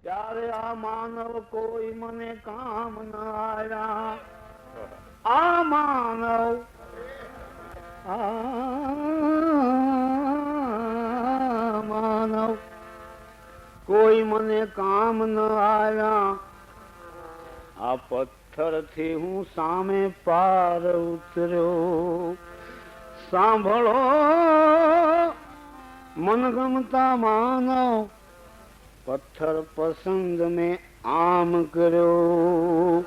ત્યારે આ માનવ કોઈ મને કામ ન આવ્યા. આ માનવ માનવ કોઈ મને કામ ન આવ્યા. આ પથ્થર થી હું સામે પાર ઉતર્યો. સાંભળો મનગમતા માનવ, પથ્થર પસંદ મેં આમ કર્યો.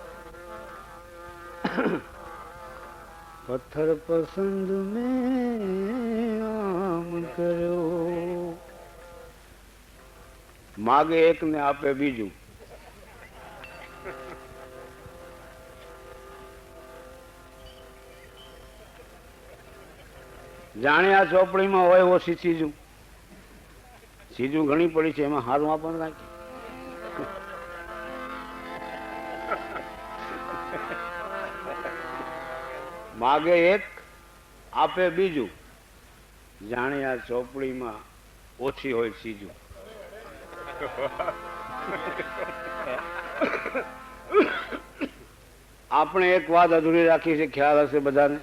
પથ્થર પસંદ મેં આમ કર્યો. માગે એક ને આપે બીજું. જાણે આ ચોપડીમાં હોય ઓછી ચીજું. ચીજું ઘણી પડી છે, એમાં હારું આપણને રાખી. માગે એક આપે બીજું. જાણે આ ચોપડીમાં ઓછી હોય ચીજું. આપણે એક વાત અધૂરી રાખી છે, ખ્યાલ હશે બધાને.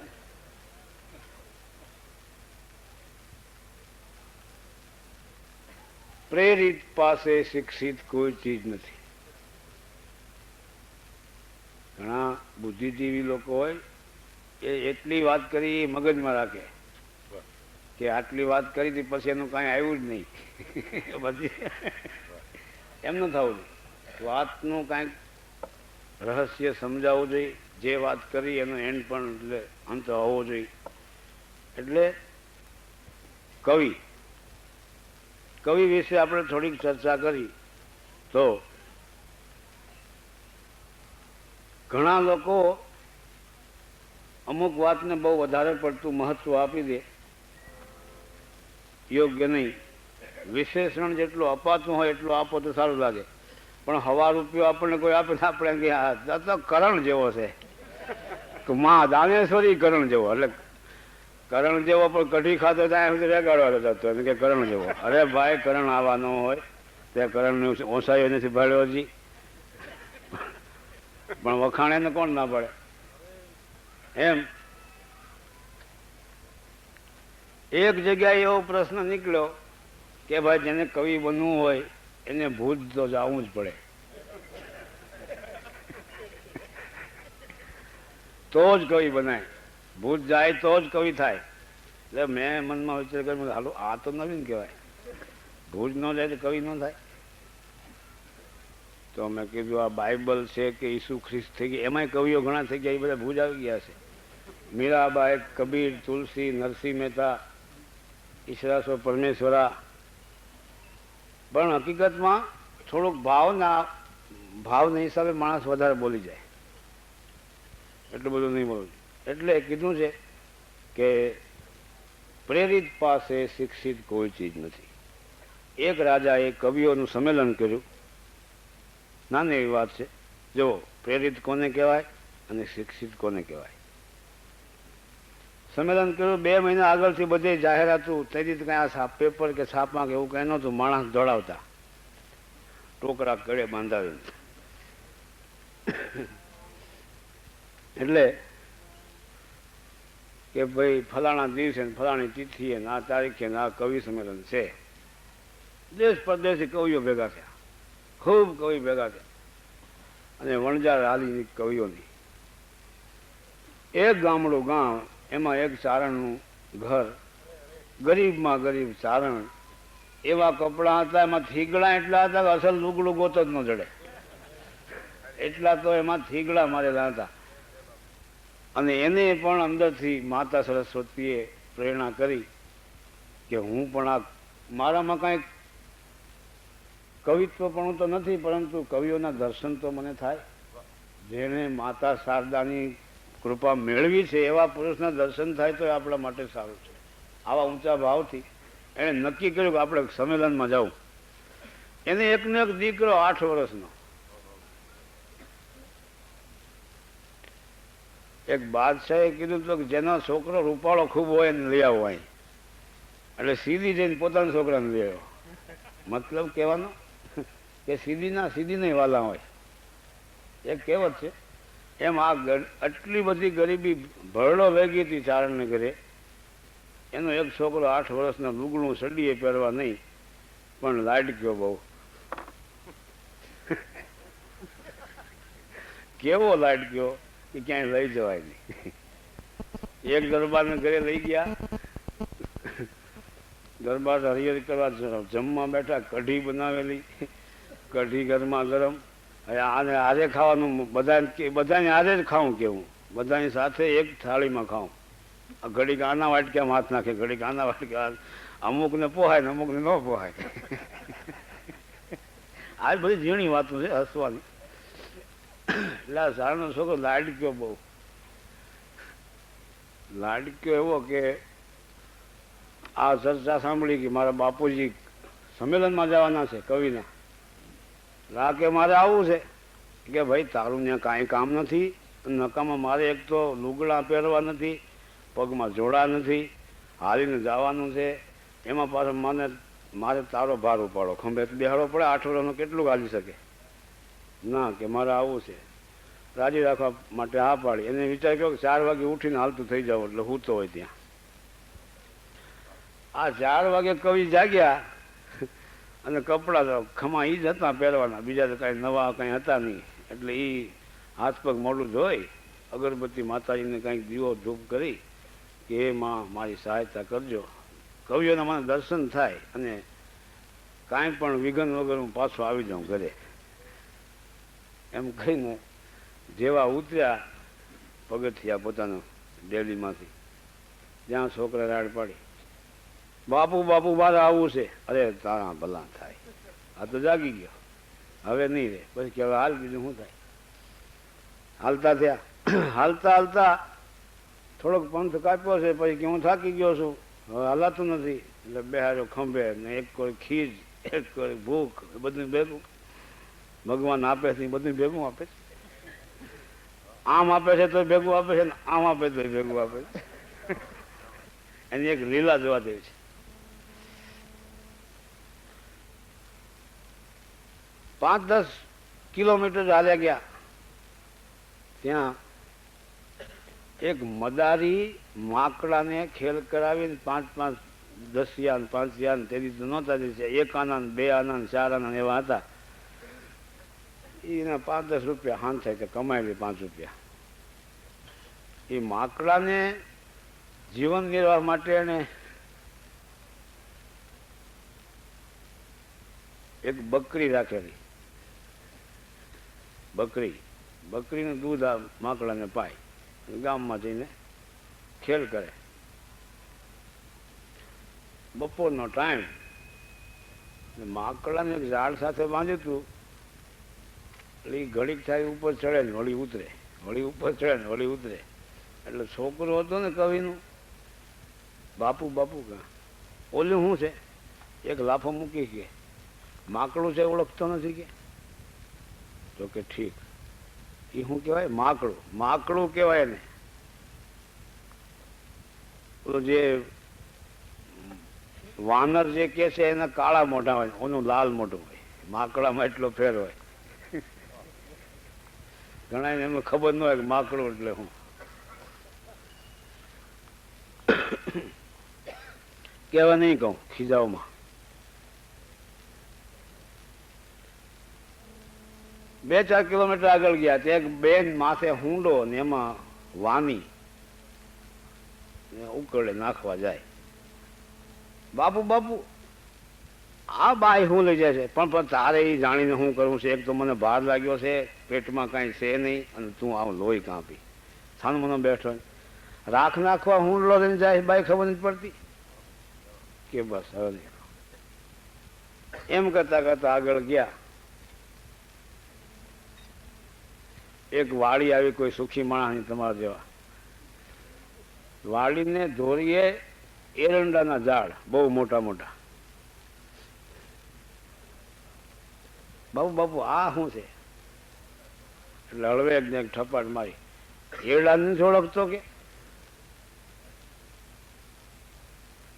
પ્રેરિત પાસે શિક્ષિત કોઈ ચીજ નથી. ઘણા બુદ્ધિજીવી લોકો હોય એ એટલી વાત કરી એ મગજમાં રાખે કે આટલી વાત કરી હતી પછી એનું કાંઈ આવ્યું જ નહીં. પછી એમ ન થવું જોઈએ. વાતનું કાંઈક રહસ્ય સમજાવવું જોઈએ. જે વાત કરી એનો એન્ડ પણ એટલે અંત હોવો જોઈએ. એટલે કવિ વિશે આપણે થોડીક ચર્ચા કરી તો ઘણા લોકો અમુક વાતને બહુ વધારે પડતું મહત્વ આપી દે. યોગ્ય નહીં. વિશેષણ જેટલું અપાતું હોય એટલું આપો તો સારું લાગે. પણ હવા રૂપિયો આપણને કોઈ આપે તો આપણે કે આ તો કરણ જેવો છે, માં દાનેશ્વરી કરણ જેવો. એટલે કરણ જેવો પણ કઢી ખાતો ત્યાં સુધી રેગાડવાનો થતો કે કરણ જેવો. અરે ભાઈ, કરણ આવા ન હોય. ત્યાં કરણ ઓસાયો નથી ભાડ્યો હજી, પણ વખાણે ને કોણ ના પડે. એમ એક જગ્યાએ એવો પ્રશ્ન નીકળ્યો કે ભાઈ જેને કવિ બનવું હોય એને ભૂજ તો જવું જ પડે, તો જ કવિ બનાય. ભૂજ જાય તો જ કવિ થાય. એટલે મેં મનમાં વિચાર કર્યો, હાલો આ તો નવીન કહેવાય. ભૂજ ન જાય તો કવિ ન થાય. તો મેં કીધું આ બાઇબલ છે કે ઈસુ ખ્રિસ્ત થઈ ગયા, એમાંય કવિઓ ઘણા થઈ ગયા, એ બધા ભૂજ આવી ગયા છે. મીરાબાઈ, કબીર, તુલસી, નરસિંહ મહેતા, ઈશરાસો પરમેશ્વરા. પણ હકીકતમાં થોડુંક ભાવના હિસાબે માણસ વધારે બોલી જાય. એટલું બધું નહીં બોલવું. એટલે કીધું છે કે પ્રેરિત પાસે શિક્ષિત કોઈ ચીજ નથી. એક રાજાએ કવિઓનું સંમેલન કર્યું. નાની એવી વાત છે. જો પ્રેરિત કોને કહેવાય અને શિક્ષિત કોને કહેવાય. સંમેલન કર્યું. 2 મહિના આગળથી બધે જાહેરાતું તેથી કઈ આ પેપર કે છાપમાં કે એવું કઈ નહોતું. માણસ દોડાવતા ટોકરા કડે બાંધાવીને. એટલે કે ભાઈ ફલાણા દિવસે ફલાણી તિથિએ આ તારીખે આ કવિ સંમેલન છે. દેશ પરદેશી કવિઓ ભેગા થયા, ખૂબ કવિ ભેગા થયા. અને વણજાર હાલી કવિઓની. એક ગામડું ગામ, એમાં એક ચારણનું ઘર. ગરીબમાં ગરીબ ચારણ. એવા કપડાં હતા, એમાં થીગડા એટલા હતા કે અસલ લુગડું ગોતો જ ન જડે એટલા તો એમાં થીગડા મારેલા હતા. અને એને પણ અંદરથી માતા સરસ્વતીએ પ્રેરણા કરી કે હું પણ આ મારામાં કાંઈક કવિત્વ પણ તો નથી, પરંતુ કવિઓના દર્શન તો મને થાય. જેને માતા શારદાની કૃપા મેળવી છે એવા પુરુષના દર્શન થાય તો એ આપણા માટે સારું છે. આવા ઊંચા ભાવથી એણે નક્કી કર્યું કે આપણે સંમેલનમાં જવું. એને એકનો એક દીકરો 8 વર્ષનો. એક બાદશાહે કીધું તો જેનો છોકરો રૂપાળો ખૂબ હોય એને લઈ આવો અહીં. એટલે સીધી જઈને પોતાના છોકરાને લઈ આવ્યો. મતલબ કહેવાનો કે સીધીના સીધી નહીં વાલા હોય, એક કહેવત છે. એમ આ આટલી બધી ગરીબી ભરડો વેગી હતી ચારણને ઘરે. એનો એક છોકરો 8 વર્ષના લુગડું સડીએ પહેરવા નહીં, પણ લાડક્યો બહુ. કેવો લાડક્યો કે ક્યાંય લઈ જવાય નહીં. એક દરબારને ઘરે લઈ ગયા, દરબાર હરિહર કરવા જમવા બેઠા, કઢી બનાવેલી, કઢી ગરમા ગરમ. હવે આને આજે ખાવાનું, બધાને આજે જ ખાવું કેવું, બધાની સાથે એક થાળીમાં ખાવું. ઘડીક આના વાટક્યામાં હાથ નાખે, ઘડીક આના વાટક્યા, અમુકને પોહાય ને અમુકને ન પોહાય. આ બધી ઝીણી વાતો છે હસવાની. એટલે આ સારનો છોકરો લાડક્યો બહુ, લાડક્યો એવો કે આ ચર્ચા સાંભળી કે મારા બાપુજી સંમેલનમાં જવાના છે કવિના. કે મારે આવવું છે કે ભાઈ તારું ત્યાં કાંઈ કામ નથી, નકામાં મારે એક તો લુગડા પહેરવા નથી, પગમાં જોડા નથી, હાલીને જવાનું છે. એમાં પાછો મારે તારો ભાર ઉપાડો, ખંભે બેહાડવો પડે. 8 વર્ષનો કેટલું હાલી શકે? ના, કે મારે આવવું છે. રાજી રાખવા માટે હા પાડી. એને વિચાર કર્યો કે 4 વાગે ઉઠીને હાલતું થઈ જાવ એટલે હું તો હોય ત્યાં. આ 4 વાગે કવિ જાગ્યા અને કપડાં ખમા એ જ હતા પહેરવાના, બીજા તો કાંઈ નવા કાંઈ હતા નહીં. એટલે એ હાથ પગ મોઢું ધોઈ અગરબત્તી માતાજીને કાંઈક દીવો ધૂપ કરી કે હે માં મારી સહાયતા કરજો, કવિઓના મને દર્શન થાય અને કાંઈ પણ વિઘન વગર હું પાછો આવી જાઉં ઘરે. એમ કહીને જેવા ઉતર્યા પગથિયા પોતાના ડેલીમાંથી, જ્યાં છોકરા રાડ પાડી, બાપુ બાપુ મારે આવવું છે. અરે તારા ભલા થાય, આ તો જાગી ગયો, હવે નહીં રે. પછી કે હવે હાલ, બીજું શું થાય. હાલતા થયા. હાલતા હાલતા થોડોક પંથ કાપ્યો છે, પછી કે હું થાકી ગયો છું, હવે હાલાતું નથી. એટલે બેહાર્યો ખંભે ને એક કોઈ ખીજ, એક કોઈ ભૂખ, બધું ભેગું ભગવાન આપે છે, બધું ભેગું આપે છે. આમ આપે છે તો ભેગું આપે છે, ને આમ આપે તો ભેગું આપે છે. એની એક લીલા જોવા જેવી છે. 5-10 કિલોમીટર હાલ્યા ગયા, ત્યાં એક મદારી માકડાને ખેલ કરાવીને 5-5, 10 યાન, 5 યાન, તેથી તો નહોતા છે, 1 આના, 2 આના, 4 આના એવા હતા. એને 5-10 રૂપિયા હાન થાય કે કમાયેલી 5 રૂપિયા. એ માકડાને જીવન નિર્વાહ માટે એને એક બકરી રાખેલી. બકરીનું દૂધ આ માકડાને પાય, ગામમાં જઈને ખેલ કરે. બપોરનો ટાઈમ, માકડાને એક ઝાડ સાથે બાંધ્યું હતું. એટલે એ ઘડીક થાય ઉપર ચડે ને વળી ઉતરે, વળી ઉપર ચડે ને વળી ઉતરે. એટલે છોકરો હતો ને કવિનું, બાપુ બાપુ કા ઓલું શું છે, એક લાફો મૂકી કે માકડું છે ઓળખતો નથી કે. તો કે ઠીક, એ શું કહેવાય? માકડું. માકડું કહેવાય ને. જે વાનર જે કે છે એના કાળા મોઢા હોય, ઓનું લાલ મોઢું હોય. માકડામાં એટલો ફેર હોય. ઘણા એમને ખબર ન હોય કે માકડું એટલે હું. કેવા નહીં કહું ખીજાવમાં. 2-4 કિલોમીટર આગળ ગયા, ત્યાં એક બેન માથે હુંડો ને એમાં વાની ઉકળે નાખવા જાય. બાપુ બાપુ આ બાઈ હું લઈ જાય છે, પણ તારે એ જાણીને શું કરવું છે? એક તો મને ભાર લાગ્યો છે, પેટમાં કાંઈ છે નહીં, અને તું આવ લોહી કાપી થાનું મને બેઠો રાખ નાખવા હુંડલો લઈને જાય. બાઈ ખબર નથી પડતી કે બસ હવે નહીં. એમ કરતા કરતા આગળ ગયા. એક વાડી આવી, કોઈ સુખી માણસની તમારા જેવા. વાડીને ધોરીએ એરંડાના ઝાડ બહુ મોટા મોટા. બાપુ બાપુ આ શું છે? એટલે હળવે એક ઠપાટ મારી, એરડા નથી ઓળખતો કે?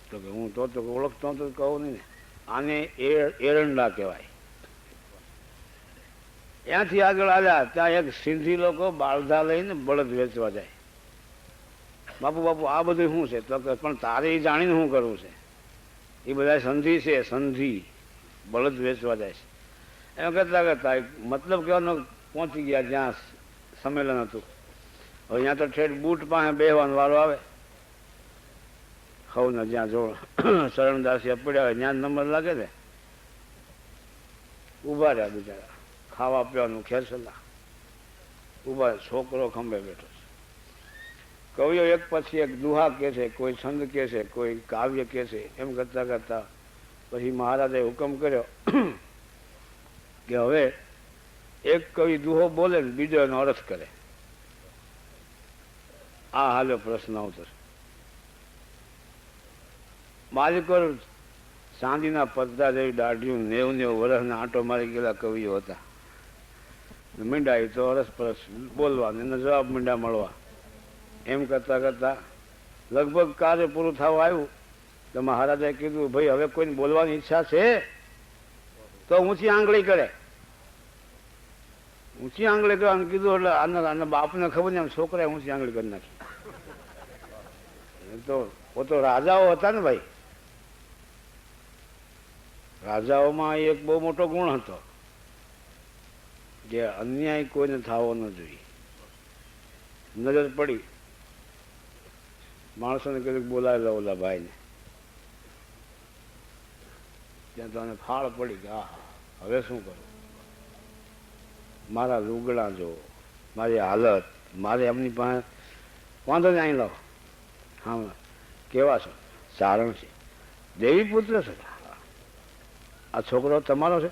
તો કે હું તો ઓળખતો તો કહું નહીં ને. આને એરંડા કહેવાય. ત્યાંથી આગળ આવ્યા ત્યાં એક સિંધી લોકો બાળધા લઈને બળદ વેચવા જાય. બાપુ બાપુ આ બધું શું છે? તો કે પણ તારે એ જાણીને શું કરવું છે? એ બધા સંધિ છે, સંધિ બળદ વેચવા જાય છે. એમ કરતા કરતા મતલબ કહેવાનો પહોંચી ગયા જ્યાં સંમેલન હતું. હવે અહીંયા તો ઠેઠ બૂટ પાસે બેહવાનો વારો આવે. હવને જ્યાં જો શરણદાસિયા પડ્યા હોય ત્યાં નંબર લાગે ને, ઊભા રહ્યા બિચારા, ખાવા પીવાનું ખેંચેલા ઊભા. છોકરો ખંભે બેઠો છે. કવિઓ એક પછી એક દુહા કહે છે, કોઈ છંદ કહે છે, કોઈ કાવ્ય કહે છે. એમ કરતા કરતા પછી મહારાજે હુકમ કર્યો કે હવે એક કવિ દુહો બોલે ને બીજો એનો અર્થ કરે. આ હાલ્યો પ્રશ્ન અવતર. માલિકો ચાંદીના પડદા જેવી દાઢીયું 90 વર્ષના આંટો મારી ગયેલા કવિઓ હતા. મીંડા તો અરસપરસ બોલવા એનો જવાબ મીંડા મળવા. એમ કરતા કરતા લગભગ કાર્ય પૂરું થવા આવ્યું તો મહારાજાએ કીધું, ભાઈ હવે કોઈને બોલવાની ઈચ્છા છે તો ઊંચી આંગળી કરે. ઊંચી આંગળી કરવાનું કીધું એટલે આના બાપને ખબર ને, છોકરાએ ઊંચી આંગળી કરી નાખી. તો તો રાજાઓ હતા ને ભાઈ, રાજાઓમાં એક બહુ મોટો ગુણ હતો કે અન્યાય કોઈને થવો ન જોઈએ. નજર પડી, માણસોને કીધું બોલાવેલા ઓલા ભાઈને, ત્યાં તો ફાળ પડી કે હા હવે શું કરું? મારા લુગડા જો, મારી હાલત, મારે એમની પાસે વાંધો ને અહીં લાવો. હા કેવા છો? સારણ છે. દેવી પુત્ર છે? આ છોકરો તમારો છે?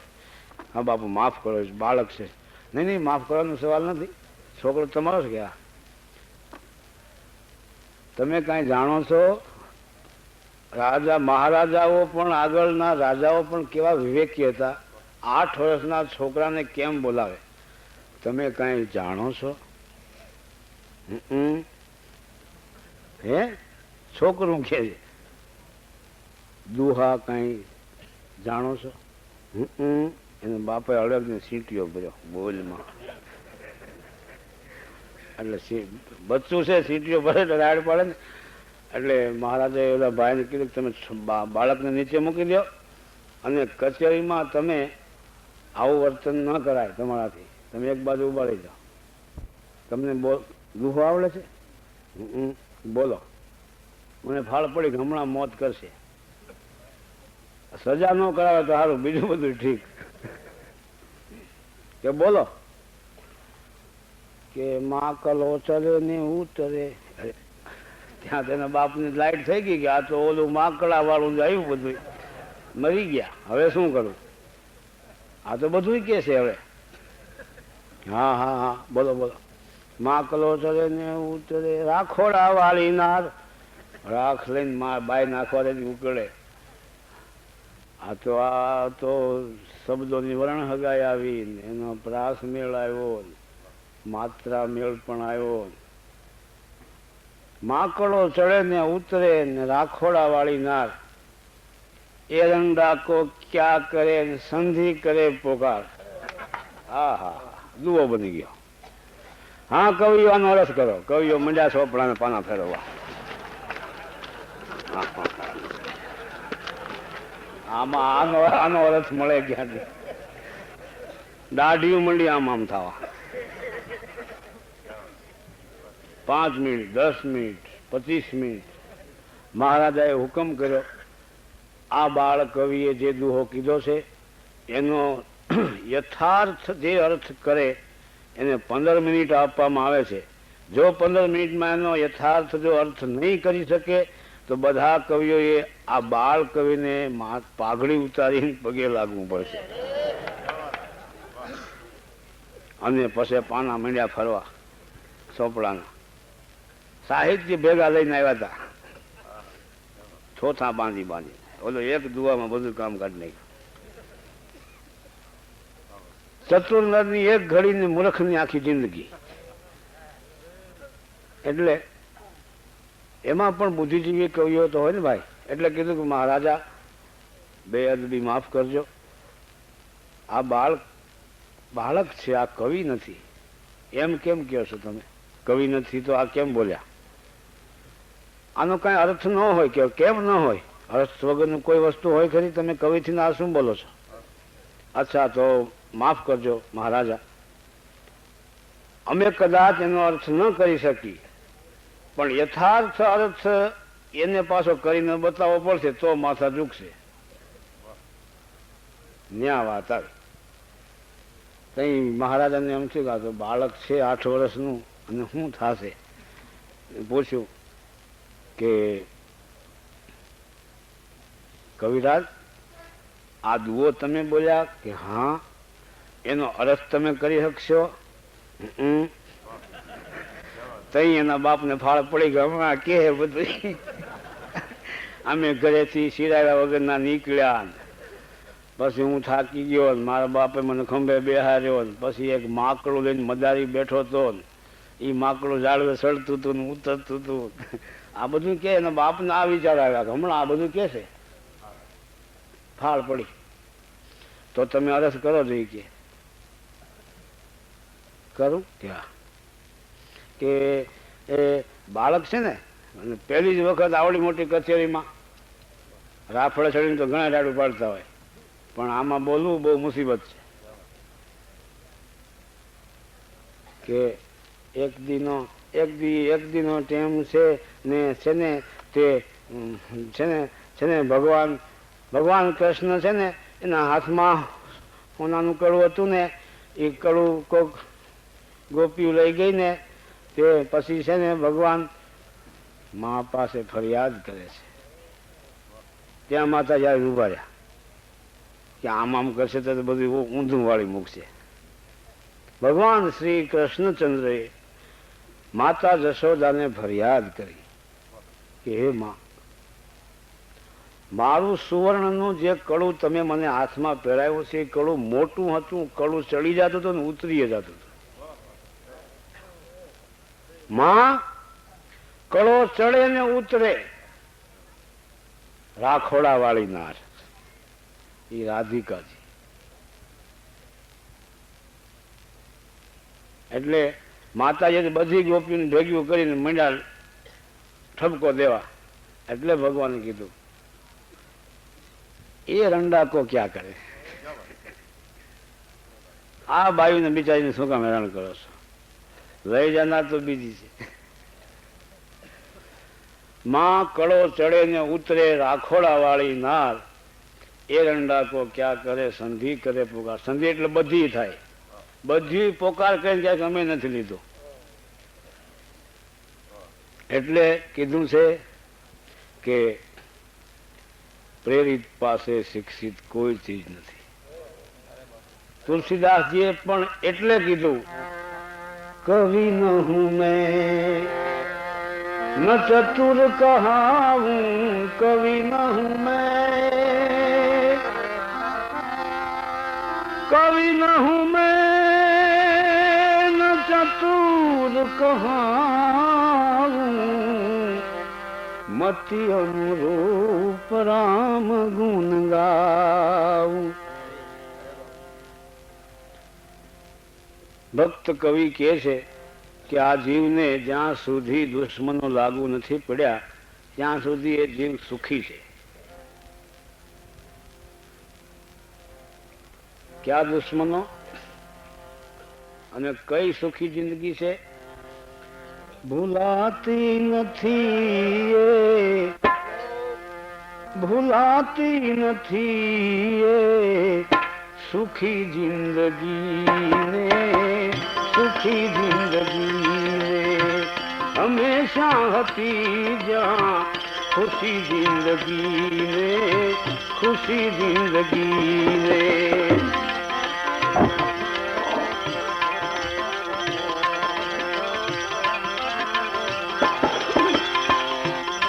હા બાપુ માફ કરો, બાળક છે. નહીં નહીં માફ કરવાનો સવાલ નથી, છોકરો તમારો છે કે? હા. તમે કાંઈ જાણો છો? રાજા મહારાજાઓ પણ આગળના રાજાઓ પણ કેવા વિવેકી હતા. 8 વર્ષના છોકરાને કેમ બોલાવે? તમે કાંઈ જાણો છો? હે છોકરું કે છે દુહા કાંઈ જાણો છો? એને બાપે અડગને સીટીઓ ભર્યો બોલમાં. એટલે બચ્ચું છે, સીટીઓ ભરે એટલે રાડ પાડે ને. એટલે મહારાજે ઓલા ભાઈને કીધું તમે બાળકને નીચે મૂકી દો અને કચેરીમાં તમે આવું વર્તન ન કરાય તમારાથી. તમે એક બાજુ ઉભા રહી જાઓ. તમને દુહો આવડે છે? બોલો. મને ફાળ પડી કે હમણાં મોત કરશે. સજા ન કરાવે તો સારું, બીજું બધું ઠીક. કે બોલો કે માકલો ચલે ને ઉતરે. ત્યાં તેના બાપની લાઈટ થઈ ગઈ કે આ તો ઓલું માકડા વાળું જ આવ્યું, બધું મરી ગયા. હવે શું કરું? આ તો બધું કે છે હવે. હા હા હા બોલો બોલો. માકલો ચલે ને ઉતરે, રાખોડા વાળી નાર. રાખ લઈને બાય નાખવા દે ઉકળે. આ તો શબ્દોની વર્ણ હગાઈ આવી, એનો પ્રાસ મેળ આવ્યો, માત્રા મેળ પણ આવ્યો. માકડો ચડે ને ઉતરે ને રાખોડા વાળી નાર. એરંડા કો ક્યાં કરે ને સંધિ કરે પોકાર. હા હા દુઓ બની ગયો. હા કવિઓ આનો અરસ કરો. કવિઓ મંડ્યા ચોપડાને પાના ફેરવવા. આમાં આનો અરસ મળે ક્યાંથી? દાઢીઓ મંડી આમ થવા. 5 મિનિટ, 10 મિનિટ, 25 મિનિટ મહારાજાએ હુકમ કર્યો. આ બાળ કવિએ જે દુહો કીધો છે એનો યથાર્થ જે અર્થ કરે એને 15 મિનિટ આપવામાં આવે છે. જો 15 મિનિટમાં એનો યથાર્થ જો અર્થ નહીં કરી શકે તો બધા કવિઓએ આ બાળ કવિને પાઘડી ઉતારીને પગે લાગવું પડશે. અને પછી પાના મીંડ્યા ફરવા ચોપડાના. સાહિત્ય ભેગા લઈને આવ્યા હતા, ચોથા બાંધી બાંધી. ઓલો એક દુવામાં બધું કામ કાઢી નાખ્યું. ચતુર્નરની એક ઘડીની મૂર્ખની આખી જિંદગી. એટલે એમાં પણ બુદ્ધિજીવી કવિઓ તો હોય ને ભાઈ. એટલે કીધું કે મહારાજા બેઅદબી માફ કરજો. આ બાળ બાળક છે, આ કવિ નથી. એમ કેમ કહો છો તમે? કવિ નથી તો આ કેમ બોલ્યા? આનો કઈ અર્થ ન હોય કે કેમ ન હોય? અર્થ વગરનું કોઈ વસ્તુ હોય ખરી? તમે કવિથી આ શું બોલો છો? અચ્છા, તો માફ કરજો મહારાજા, અમે કદાચ એનો અર્થ ન કરી શકી, પણ યથાર્થ અર્થ એને પાછો કરીને બતાવવો પડશે તો માથા ઝૂકશે. ન્યા વાત આવી. કઈ મહારાજાને એમ થયું કે આ તો બાળક છે 8 વર્ષનું અને શું થશે. પૂછ્યું કે કવિરાજ, આ દુઓ તમે બોલ્યા કે હા, એનો અર્થ તમે કરી શકશો? તઈ એના બાપને ફાળ પડી ગયો. હમણાં કે બધું અમે ઘરેથી સિરાવ્યા વગરના નીકળ્યા, પછી હું થાકી ગયો, મારા બાપે મને ખંભે બેહાર્યો, પછી એક માકડું લઈને મદારી બેઠો હતો, એ માકડું ઝાડવે સડતું હતું ને ઉતરતું હતું. આ બધું કે એના બાપને આ વિચાર આવ્યા કે હમણાં આ બધું કે છે, ફાળ પડી. તો તમે અરસ કરો જોઈએ કે કરું કે એ બાળક છે ને, પહેલી જ વખત આવડી મોટી કચેરીમાં રાફડે ચડીને તો ઘણા રાડું પાડતા હોય, પણ આમાં બોલવું બહુ મુસીબત છે. કે એક દીનો ટેમ છે ને તે છે ને ભગવાન કૃષ્ણ છે ને, એના હાથમાં સોનાનું કડું હતું ને, એ કડું કોક ગોપીઓ લઈ ગઈ ને, તે પછી છે ને ભગવાન મા પાસે ફરિયાદ કરે છે. ત્યાં માતા જયારે ઉભા રહ્યા કે આમ કરશે તો બધું ઊંધું વાળી મૂકશે. ભગવાન શ્રી કૃષ્ણચંદ્રએ માતા જશોદાને ફરિયાદ કરી કે હે માં, મારું સુવર્ણનું જે કડું તમે મને હાથમાં પહેરાવ્યું છે, એ કડું મોટું હતું, કડું ચડી જતું હતું ને ઉતરી જતું હતું. માં, કડો ચડે ને ઉતરે, રાખોડા વાળી નાર એ રાધિકાજી. એટલે માતાજી બધી ગોપીઓને ભેગું કરીને મંડ્યા ઠપકો દેવા. એટલે ભગવાને કીધું એ રંડા કો ક્યાં કરે, આ બાયુને બિચારીને શું કામ હેરાન કરો છો? લઈ જનાર તો બીજી છે. માં, કડો ચડે ને ઉતરે, રાખોડા વાળી નાર, એ રંડા કો ક્યાં કરે, સંધિ કરે પુકાર. સંધિ એટલે બધી થાય, બધી પોકાર કરીને ક્યાંક અમે નથી લીધો. એટલે કીધું છે કે પ્રેરિત પાસે શિક્ષિત કોઈ ચીજ નથી. તુલસીદાસજીએ પણ એટલે કીધું, કવિ ન હું મેં ન ચતુર કહાવું, કવિ ન હું મેં, કવિ ન હું મેં ન ચતુર કહાવું, મતિ અનુરૂપ રામ ગુણ ગાવું. ભક્ત કવિ કહે છે કે આ જીવને જ્યાં સુધી દુશ્મનો લાગુ નથી પડ્યા ત્યાં સુધી એ જીવ સુખી છે. ક્યા દુશ્મનો અને કઈ સુખી જિંદગી છે? ભૂલાતી નથી એ, ભૂલાતી નથી એ સુખી જિંદગીને, સુખી જિંદગીને હંમેશા હતી જ્યાં ખુશી જિંદગીને, ખુશી જિંદગીને.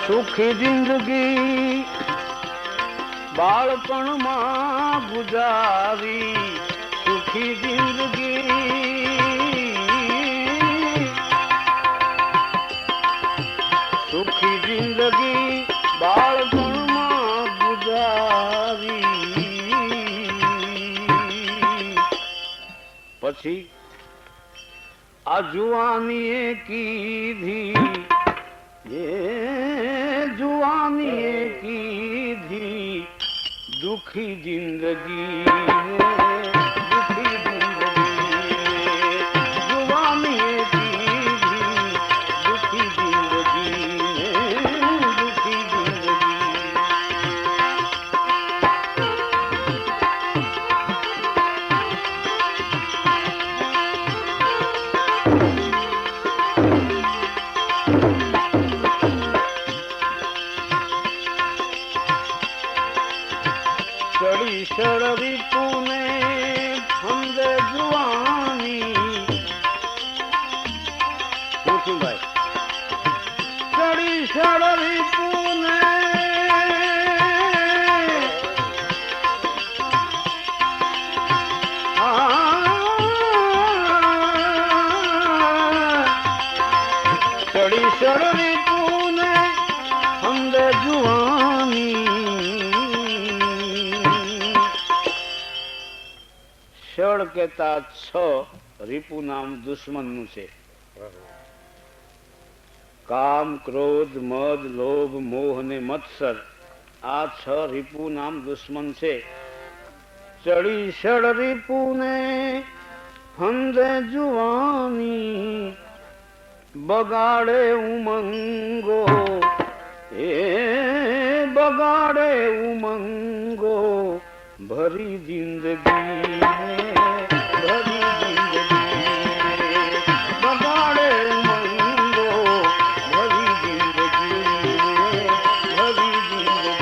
સુખી જિંદગી બાળપણમાં ગુજારી, સુખી જિંદગી, સુખી જિંદગી બાળપણમાં ગુજારી. પછી આ જુવાનીએ કીધી, એ જુવાનીએ કીધી દુખી જિંદગી, દુખી જિંદગી, જુવાનીએ કીધી દુખી જિંદગી, દુખી જિંદગી. ચડી શરવી પુને ફંદે જુવાની, પૂછું ભાઈ. ચડી શરવી પુને ચડી શરવી પુને ફંદે જુવાની. ષડ કેતા છ રીપુ નામ દુશ્મન નું છે. કામ, ક્રોધ, મદ, લોભ, મોહ ને મત્સર, આ છ રીપુ નામ દુશ્મન છે. ચડી ષડ રીપુ ને ફંદે જુવાની, બગાડે ઉમંગો, એ બગાડે ઉમંગો ભરી જિંદગી, ભરી જિંદગી, બગાડે ઉમંગો ભરી જિંદગી, ભરી જિંદગી.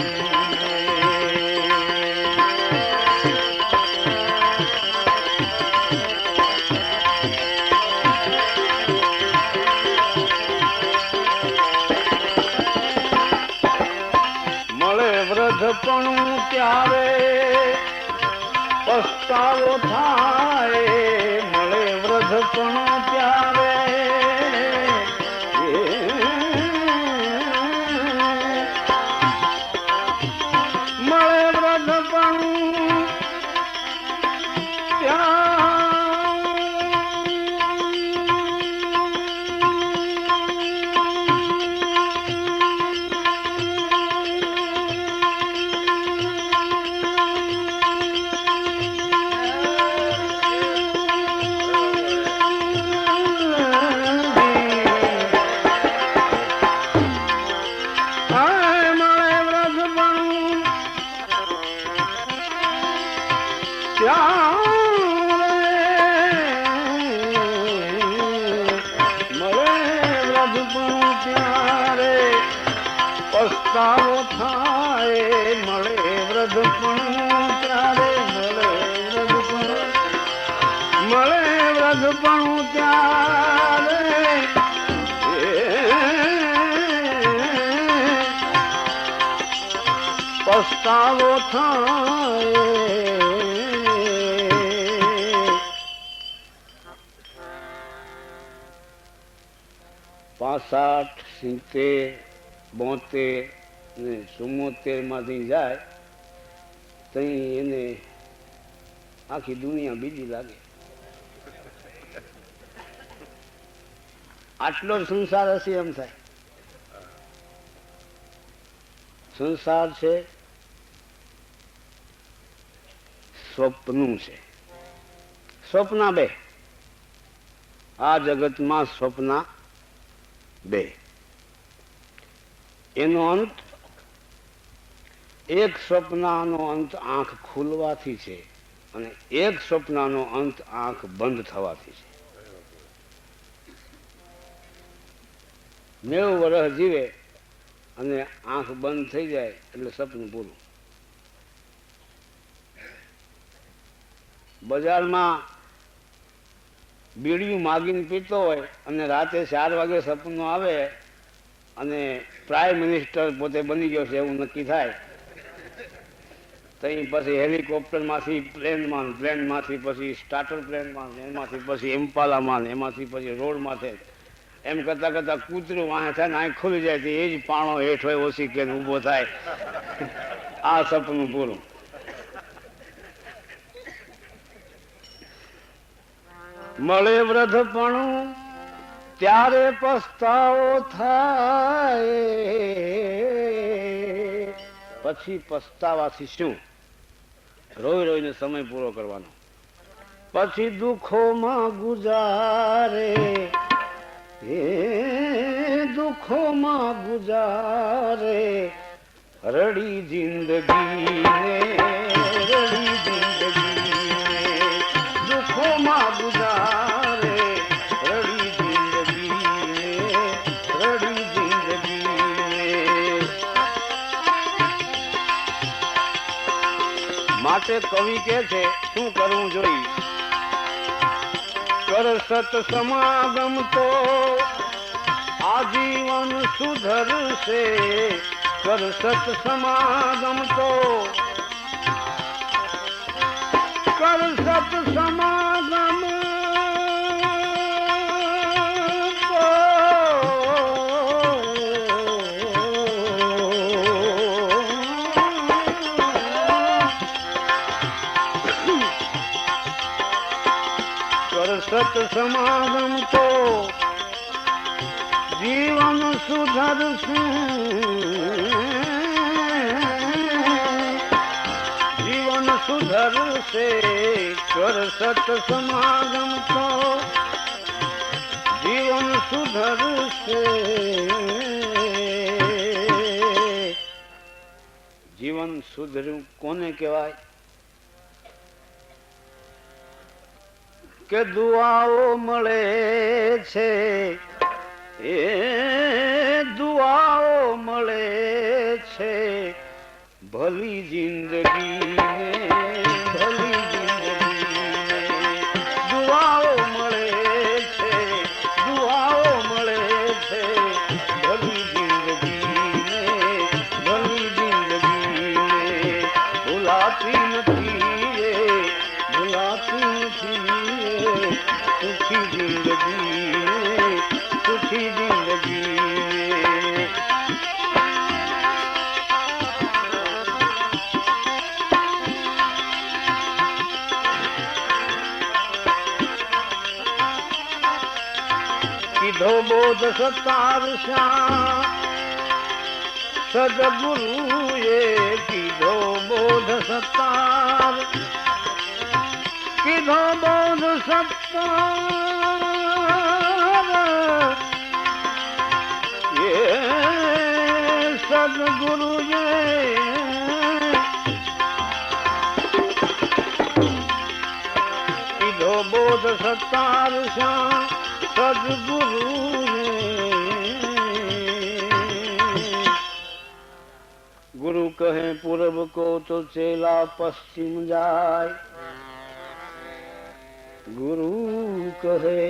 મળે વૃદ્ધપણું ત્યારે પસ્તાવો થાય, મળે વૃદ્ધપણું ત્યારે મળે વૃદ્ધપણું પસ્તાવો થાય, મળે વૃદ્ધપણું ત્યારે, મળે વૃદ્ધપણું, મળે વૃદ્ધપણું ત્યારે પસ્તાવો થાય. 65, 70, 72 ને 74 માંથી જાય તો એને આખી દુનિયા બીજી લાગે. આટલો જ સંસાર હશે એમ થાય. સંસાર છે સ્વપ્નું છે. સ્વપ્ના બે, આ જગતમાં સ્વપ્ના બે. એનો અંત, એક સ્વપ્નાનો અંત આંખ ખુલવાથી છે અને એક સ્વપ્નાનો અંત આંખ બંધ થવાથી છે. 90 વર્ષ જીવે અને આંખ બંધ થઈ જાય એટલે સપનું પૂરું. બજારમાં બીડીયું માગીને પીતો હોય અને રાતે 4 વાગે સપનું આવે અને પ્રાઇમ મિનિસ્ટર પોતે બની ગયો છે એવું નક્કી થાય તો પછી હેલિકોપ્ટરમાંથી પ્લેનમાં, પ્લેનમાંથી પછી સ્ટાર્ટર પ્લેનમાં, એમાંથી પછી એમ્પાલામાં, એમાંથી પછી રોડમાંથી, એમ કરતા કરતા કૂતરું વાહે થાય ને આંખ ખુલી જાય એ જ પાણો હેઠ હોય ઓછી કે ઊભો થાય. આ સપનું પૂરું. મળે વૃદ્ધપણું ત્યારે પસ્તાવો થાય, પછી પસ્તાવાથી શું? રોઈ રોઈને સમય પૂરો કરવાનો. પછી દુઃખોમાં ગુજારે, હે દુઃખોમાં ગુજારે, રડી જિંદગીને, રડી જિંદગીને, દુઃખોમાં ગુજારે, રડી જિંદગીને, રડી જિંદગીને. માટે કવિ કે છે શું કરવું જોઈએ? કર સત સમાગમ તો આજીવન સુધરશે, કર સત સમાગમ તો, કર સત સમાગમ સત સમાગમ તો જીવન સુધરશે, જીવન સુધરશે. કર સત સમાગમ તો જીવન સુધરશે. જીવન સુધર્યું કોને કહેવાય? કે દુઆઓ મળે છે, એ દુઆઓ મળે છે, ભલી જિંદગીને, ભલી જિંદગીને. દુઆઓ મળે છે, દુઆઓ મળે છે, ભલી જિંદગીને, ભલી જિંદગીને. ભૂલાતી નથી, ભૂલાતી નથી સુખી જિંદગી, સુખી જિંદગી. કીધો બોધ સતાર શ્યા સદગુરુએ, કીધો બોધ સતાર, કીધો બોધ સત્તાર, એ સદગુરુએ, કીધો બોધ સત્તાર શ્યા સદગુરુએ. ગુરુ કહે પૂરબ કો તો ચેલા પશ્ચિમ જાય, ગુરુ કહે.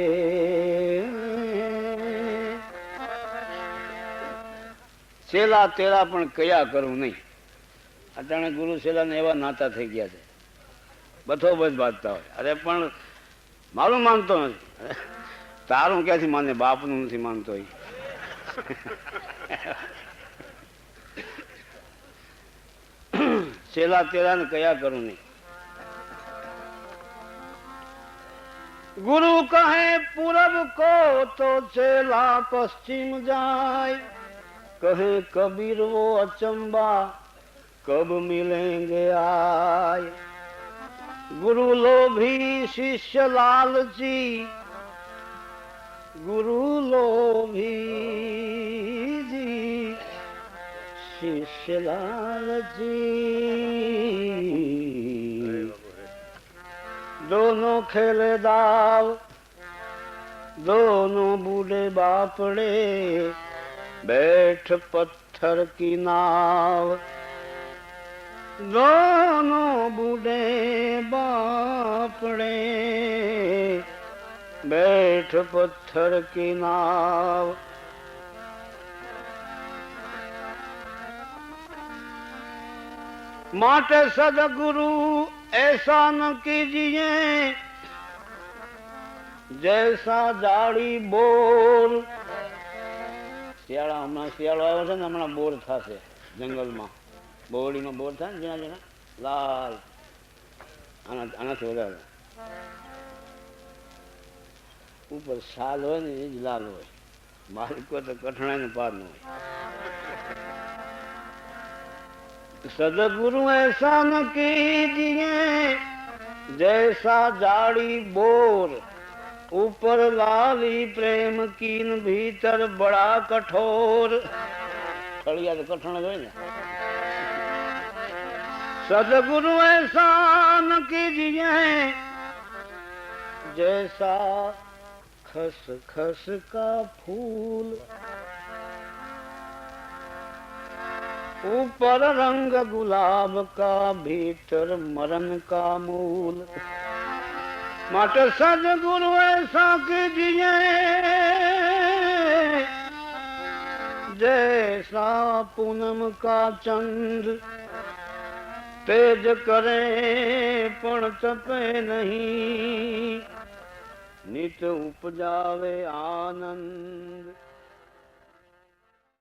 છેલ્લા તેરા પણ કયા કરું નહીં. અટાણે ગુરુ છેલ્લા ને એવા નાતા થઈ ગયા છે, બધો બધ બાંધતા હોય. અરે પણ મારું માનતો નથી. તારું ક્યાંથી માને? બાપનું નથી માનતો. છેલ્લા તેરા ને કયા કરું નહીં. गुरु कहे पूरब को तो चेला पश्चिम जाए, कहे कबीर वो अचंबा कब मिलेंगे आए. गुरु लोभी शिष्य लालची, गुरु लोभी जी शिष्य लालची. दोनों खेले दाव, दोनों बूढ़े बापड़े, बैठ पत्थर की नाव. दोनों बूढ़े बापड़े, बैठ पत्थर की नाव. माटे सदगुरु ऐसा न कीजिए, जैसा जाड़ी बोर. શિયાળા હમણાં શિયાળો આવ્યો છે ને, હમણાં બોર થશે જંગલમાં. બોરડીનો બોર થાય ને ઝીણા ઝીણા લાલ, આનાથી વધારે. ऊपर साल हो ने ज लाल हो मालिक को तो कठिनाई ने पार न हो। सदगुरु ऐसा न कीजिए जैसा जाड़ी बोर, ऊपर लाली प्रेम कीन भीतर बड़ा कठोर। थड़िया तो कठिन हो ने। सदगुरु ऐसा न कीजिए जैसा खस खस का फूल, ऊपर रंग गुलाब का भीतर मरण का मूल। माटे सदगुरु ऐसा कीजिए जैसा पूनम का चंद्र, तेज करे पण तपे नहीं, नित उपजावे आनंद।